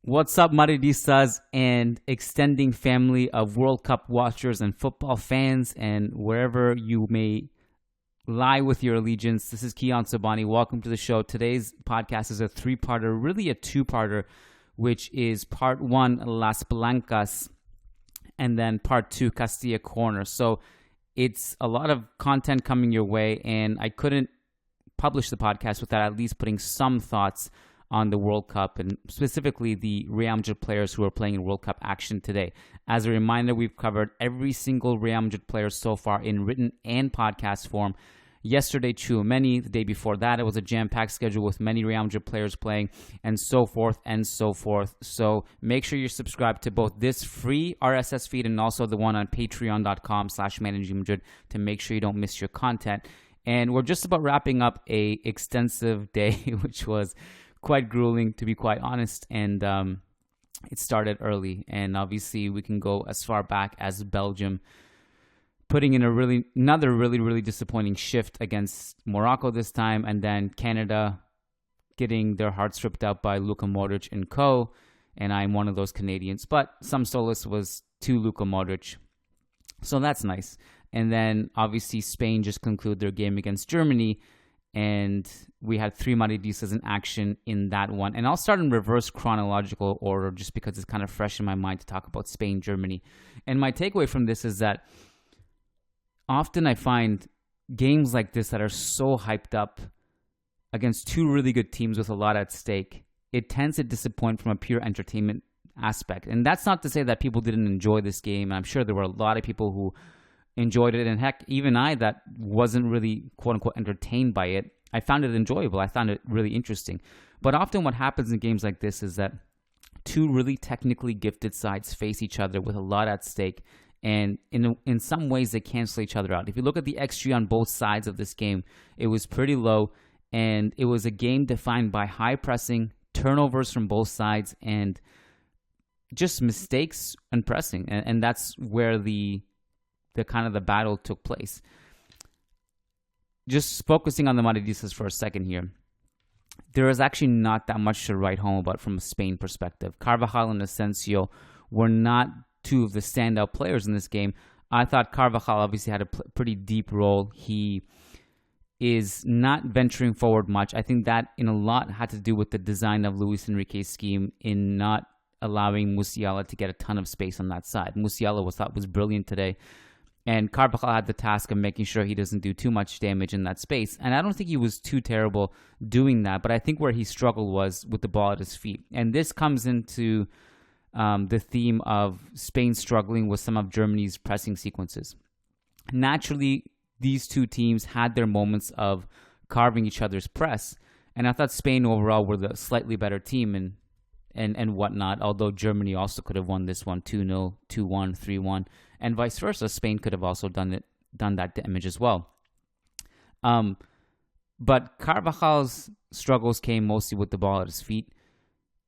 What's up, Madridistas and extending family of World Cup watchers and football fans, and wherever you may lie with your allegiance. This is Kiyan Sabani. Welcome to the show. Today's podcast is a three-parter, really a two-parter, which is part one, Las Blancas, and then part two, Castilla Corner. So it's a lot of content coming your way, and I couldn't publish the podcast without at least putting some thoughts on the World Cup, and specifically the Real Madrid players who are playing in World Cup action today. As a reminder, we've covered every single Real Madrid player so far in written and podcast form. Yesterday, Tchouaméni. The day before that, it was a jam-packed schedule with many Real Madrid players playing, and so forth and so forth. So make sure you're subscribed to both this free RSS feed and also the one on patreon.com/managingmadrid to make sure you don't miss your content. And we're just about wrapping up a extensive day, which was quite grueling, to be quite honest, and it started early, and obviously we can go as far back as Belgium putting in another really disappointing shift against Morocco this time, and then Canada getting their hearts ripped out by Luka Modric and co. And I'm one of those Canadians, but some solace was to Luka Modric, so that's nice. And then obviously Spain just concluded their game against Germany, and we had three Madridistas in action in that one. And I'll start in reverse chronological order just because it's kind of fresh in my mind to talk about Spain, Germany. And my takeaway from this is that often I find games like this that are so hyped up against two really good teams with a lot at stake, it tends to disappoint from a pure entertainment aspect. And that's not to say that people didn't enjoy this game. I'm sure there were a lot of people who enjoyed it, and heck, even I that wasn't really quote-unquote entertained by it, I found it enjoyable. I found it really interesting. But often what happens in games like this is that two really technically gifted sides face each other with a lot at stake, and in some ways they cancel each other out. If you look at the XG on both sides of this game, it was pretty low, and it was a game defined by high pressing, turnovers from both sides, and just mistakes and pressing. And that's where the kind of the battle took place. Just focusing on the Madridistas for a second here, there is actually not that much to write home about from a Spain perspective. Carvajal and Asensio were not two of the standout players in this game. I thought Carvajal obviously had a pretty deep role. He is not venturing forward much. I think that in a lot had to do with the design of Luis Enrique's scheme in not allowing Musiala to get a ton of space on that side. Musiala was brilliant today, and Carvajal had the task of making sure he doesn't do too much damage in that space. And I don't think he was too terrible doing that, but I think where he struggled was with the ball at his feet. And this comes into the theme of Spain struggling with some of Germany's pressing sequences. Naturally, these two teams had their moments of carving each other's press, and I thought Spain overall were the slightly better team and whatnot, although Germany also could have won this one 2-0, 2-1, 3-1, and vice versa. Spain could have also done that damage as well. But Carvajal's struggles came mostly with the ball at his feet.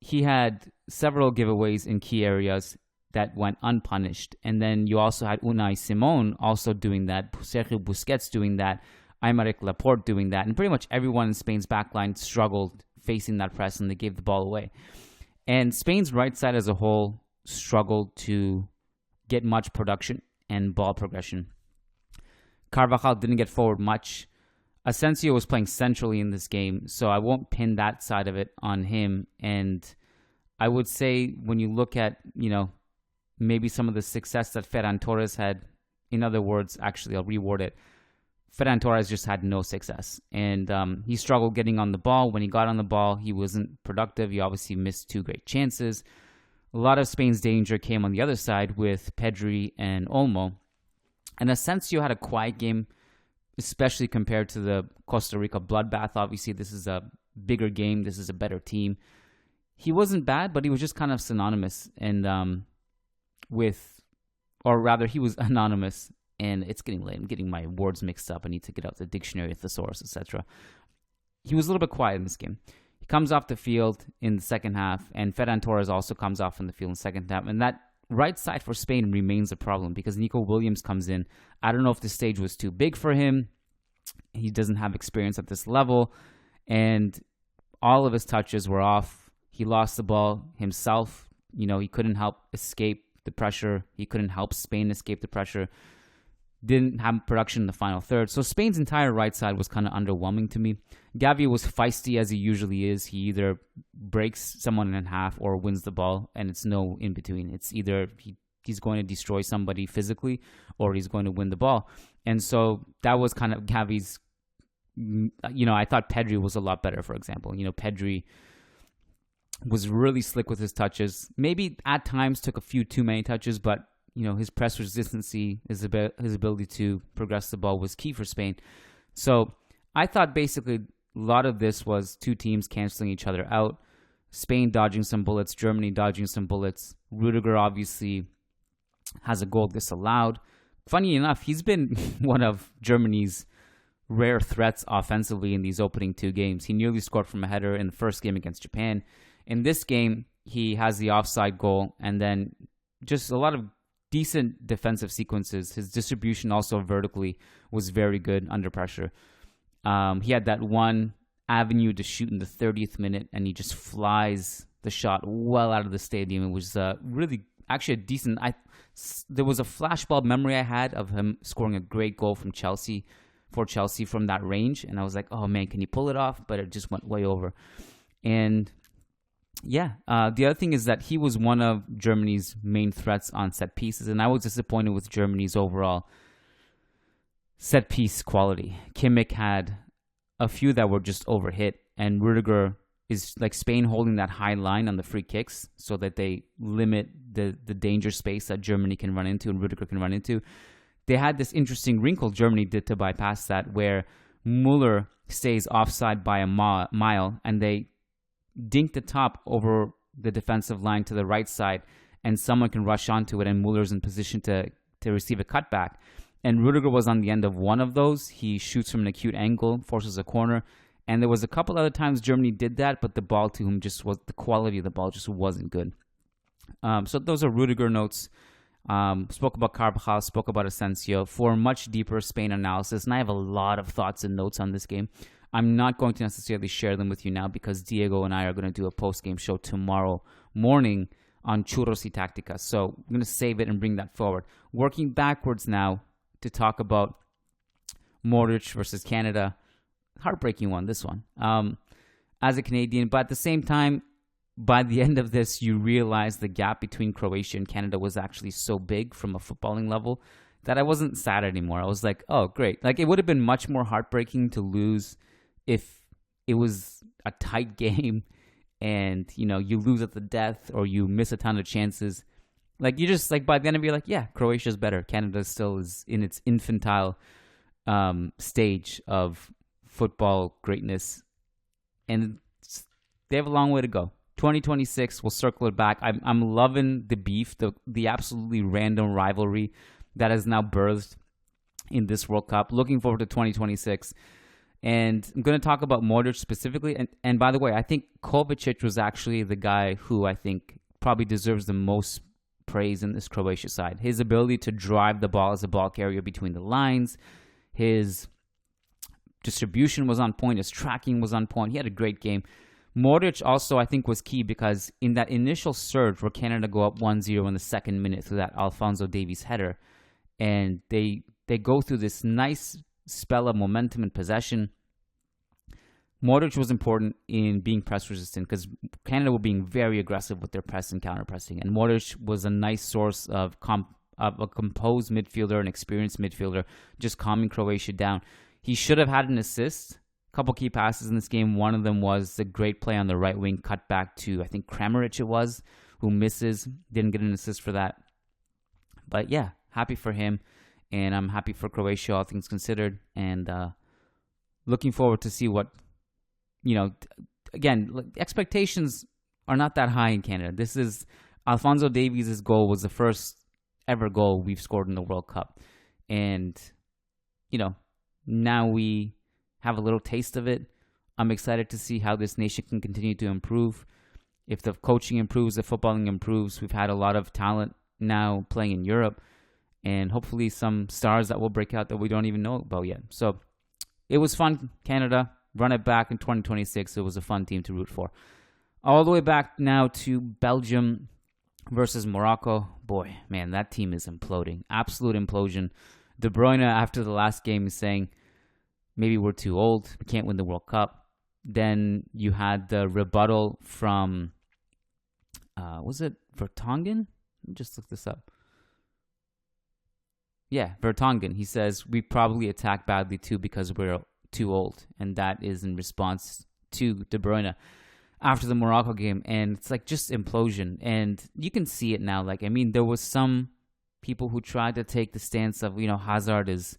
He had several giveaways in key areas that went unpunished. And then you also had Unai Simon also doing that, Sergio Busquets doing that, Aymeric Laporte doing that, and pretty much everyone in Spain's backline struggled facing that press, and they gave the ball away. And Spain's right side as a whole struggled to get much production and ball progression. Carvajal didn't get forward much. Asensio was playing centrally in this game, so I won't pin that side of it on him. And I would say when you look at, maybe some of the success that Ferran Torres had, in other words, actually, I'll reword it. Ferran Torres just had no success, and he struggled getting on the ball. When he got on the ball, he wasn't productive. He obviously missed two great chances. A lot of Spain's danger came on the other side with Pedri and Olmo. And Asensio had a quiet game, especially compared to the Costa Rica bloodbath. Obviously, this is a bigger game. This is a better team. He wasn't bad, but he was just kind of synonymous and he was anonymous. And it's getting late. I'm getting my words mixed up. I need to get out the dictionary, thesaurus, etc. He was a little bit quiet in this game. He comes off the field in the second half, and Ferran Torres also comes off in the field in the second half. And that right side for Spain remains a problem because Nico Williams comes in. I don't know if the stage was too big for him. He doesn't have experience at this level, and all of his touches were off. He lost the ball himself. He couldn't help escape the pressure. He couldn't help Spain escape the pressure. Didn't have production in the final third. So Spain's entire right side was kind of underwhelming to me. Gavi was feisty as he usually is. He either breaks someone in half or wins the ball, and it's no in between. It's either he's going to destroy somebody physically or he's going to win the ball. And so that was kind of Gavi's, I thought Pedri was a lot better, for example. Pedri was really slick with his touches. Maybe at times took a few too many touches, but his press resistancy, his ability to progress the ball was key for Spain. So I thought basically a lot of this was two teams canceling each other out. Spain dodging some bullets, Germany dodging some bullets. Rudiger obviously has a goal disallowed. Funny enough, he's been one of Germany's rare threats offensively in these opening two games. He nearly scored from a header in the first game against Japan. In this game, he has the offside goal and then just a lot of decent defensive sequences. His distribution also vertically was very good under pressure. He had that one avenue to shoot in the 30th minute, and he just flies the shot well out of the stadium. It was really actually a decent... There was a flashbulb memory I had of him scoring a great goal for Chelsea from that range, and I was like, oh man, can he pull it off? But it just went way over. And yeah, the other thing is that he was one of Germany's main threats on set pieces, and I was disappointed with Germany's overall set piece quality. Kimmich had a few that were just overhit, and Rudiger is like Spain holding that high line on the free kicks so that they limit the danger space that Germany can run into and Rudiger can run into. They had this interesting wrinkle Germany did to bypass that, where Muller stays offside by a mile, and they dink the top over the defensive line to the right side, and someone can rush onto it, and Muller's in position to receive a cutback. And Rudiger was on the end of one of those. He shoots from an acute angle, forces a corner, and there was a couple other times Germany did that, but the ball to him just was, the quality of the ball just wasn't good. So those are Rudiger notes. Spoke about Carvajal, spoke about Asensio. For much deeper Spain analysis, and I have a lot of thoughts and notes on this game. I'm not going to necessarily share them with you now because Diego and I are going to do a post-game show tomorrow morning on Churros y Tácticas. So I'm going to save it and bring that forward. Working backwards now to talk about Modric versus Canada. Heartbreaking one, this one. As a Canadian, but at the same time, by the end of this, you realize the gap between Croatia and Canada was actually so big from a footballing level that I wasn't sad anymore. I was like, oh, great. Like, it would have been much more heartbreaking to lose if it was a tight game and, you lose at the death or you miss a ton of chances. Like, you just, like, by the end of it, you're like, yeah, Croatia's better. Canada still is in its infantile stage of football greatness. And they have a long way to go. 2026, we'll circle it back. I'm loving the beef, the absolutely random rivalry that has now birthed in this World Cup. Looking forward to 2026. And I'm going to talk about Modric specifically. And by the way, I think Kovacic was actually the guy who I think probably deserves the most praise in this Croatia side. His ability to drive the ball as a ball carrier between the lines, his distribution was on point, his tracking was on point. He had a great game. Modric also, I think, was key because in that initial surge where Canada go up 1-0 in the second minute through that Alphonso Davies header, and they go through this nice spell of momentum and possession, Modric was important in being press resistant because Canada were being very aggressive with their press and counter-pressing, and Modric was a nice source of a composed midfielder, an experienced midfielder, just calming Croatia down. He should have had an assist. A couple key passes in this game. One of them was the great play on the right wing, cut back to, I think, Kramaric it was, who misses. Didn't get an assist for that. But yeah, happy for him. And I'm happy for Croatia, all things considered. And looking forward to see what, again, expectations are not that high in Canada. This is, Alphonso Davies' goal was the first ever goal we've scored in the World Cup. And, now we have a little taste of it. I'm excited to see how this nation can continue to improve. If the coaching improves, the footballing improves. We've had a lot of talent now playing in Europe, and hopefully some stars that will break out that we don't even know about yet. So it was fun, Canada. Run it back in 2026. It was a fun team to root for. All the way back now to Belgium versus Morocco. Boy, man, that team is imploding. Absolute implosion. De Bruyne, after the last game, is saying, maybe we're too old. We can't win the World Cup. Then you had the rebuttal from, was it Vertonghen? Let me just look this up. Yeah, Vertonghen. He says, we probably attack badly too because we're too old. And that is in response to De Bruyne after the Morocco game. And it's like just implosion. And you can see it now. Like, I mean, there was some people who tried to take the stance of, Hazard is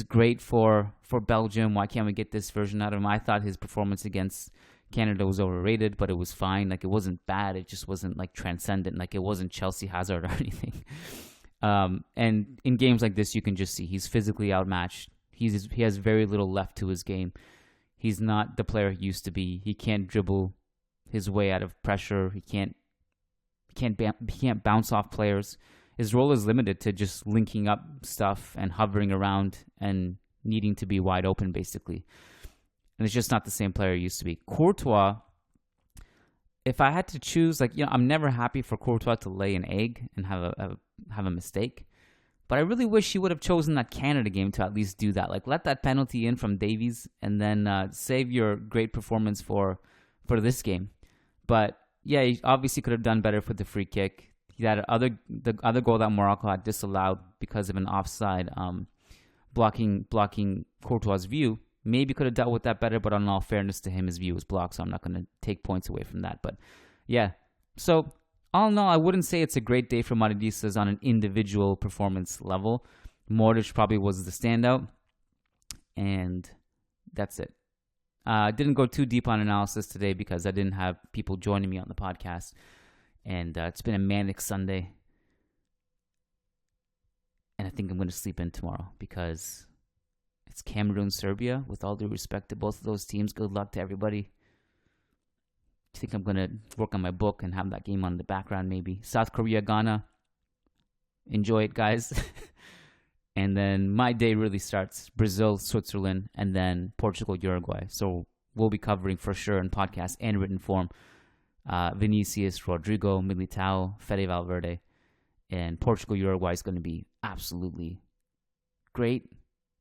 great for Belgium. Why can't we get this version out of him? I thought his performance against Canada was overrated, but it was fine. Like, it wasn't bad. It just wasn't like transcendent. Like, it wasn't Chelsea Hazard or anything. And in games like this, you can just see he's physically outmatched. He has very little left to his game. He's not the player he used to be. He can't dribble his way out of pressure. He can't bounce off players. His role is limited to just linking up stuff and hovering around and needing to be wide open, basically. And it's just not the same player he used to be. Courtois, if I had to choose, I'm never happy for Courtois to lay an egg and have a mistake. But I really wish he would have chosen that Canada game to at least do that. Like, let that penalty in from Davies and then save your great performance for this game. But yeah, he obviously could have done better for the free kick. He had the other goal that Morocco had disallowed because of an offside blocking Courtois' view. Maybe could have dealt with that better, but on all fairness to him, his view was blocked, so I'm not going to take points away from that. But yeah, so all in all, I wouldn't say it's a great day for Madridistas on an individual performance level. Modric probably was the standout, and that's it. Didn't go too deep on analysis today because I didn't have people joining me on the podcast. And it's been a manic Sunday. And I think I'm going to sleep in tomorrow because it's Cameroon-Serbia. With all due respect to both of those teams, good luck to everybody. I think I'm going to work on my book and have that game on in the background maybe. South Korea-Ghana. Enjoy it, guys. And then my day really starts Brazil-Switzerland and then Portugal-Uruguay. So we'll be covering for sure in podcast and written form Vinicius, Rodrigo, Militao, Fede Valverde, and Portugal-Uruguay is going to be absolutely great.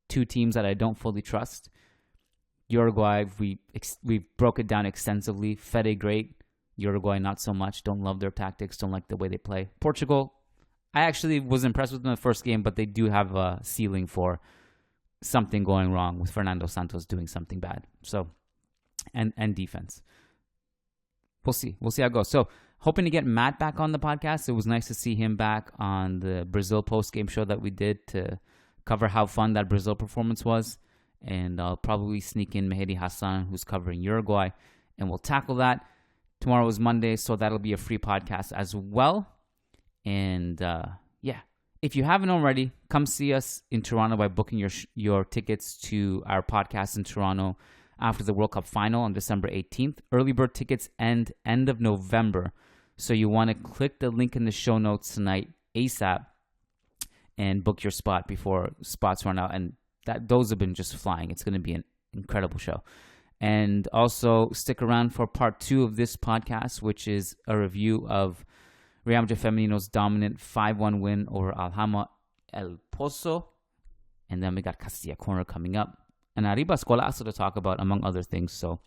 Two teams that I don't fully trust. Uruguay, we broke it down extensively. Fede, great. Uruguay, not so much. Don't love their tactics. Don't like the way they play. Portugal, I actually was impressed with them in the first game, but they do have a ceiling for something going wrong with Fernando Santos doing something bad. So, and defense. We'll see. We'll see how it goes. So, hoping to get Matt back on the podcast. It was nice to see him back on the Brazil post-game show that we did to cover how fun that Brazil performance was. And I'll probably sneak in Mehdi Hassan, who's covering Uruguay, and we'll tackle that. Tomorrow is Monday, so that'll be a free podcast as well. And yeah, if you haven't already, come see us in Toronto by booking your tickets to our podcast in Toronto after the World Cup final on December 18th. Early bird tickets end of November. So you want to click the link in the show notes tonight ASAP and book your spot before spots run out. And those have been just flying. It's going to be an incredible show. And also stick around for part 2 of this podcast, which is a review of Real Madrid Femenino's dominant 5-1 win over Alhama El Pozo. And then we got Castilla Corner coming up. And Arriba Escolazo to talk about, among other things. So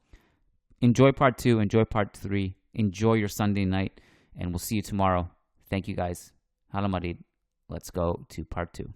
enjoy part 2, enjoy part 3, enjoy your Sunday night, and we'll see you tomorrow. Thank you, guys. Hala Madrid. Let's go to part 2.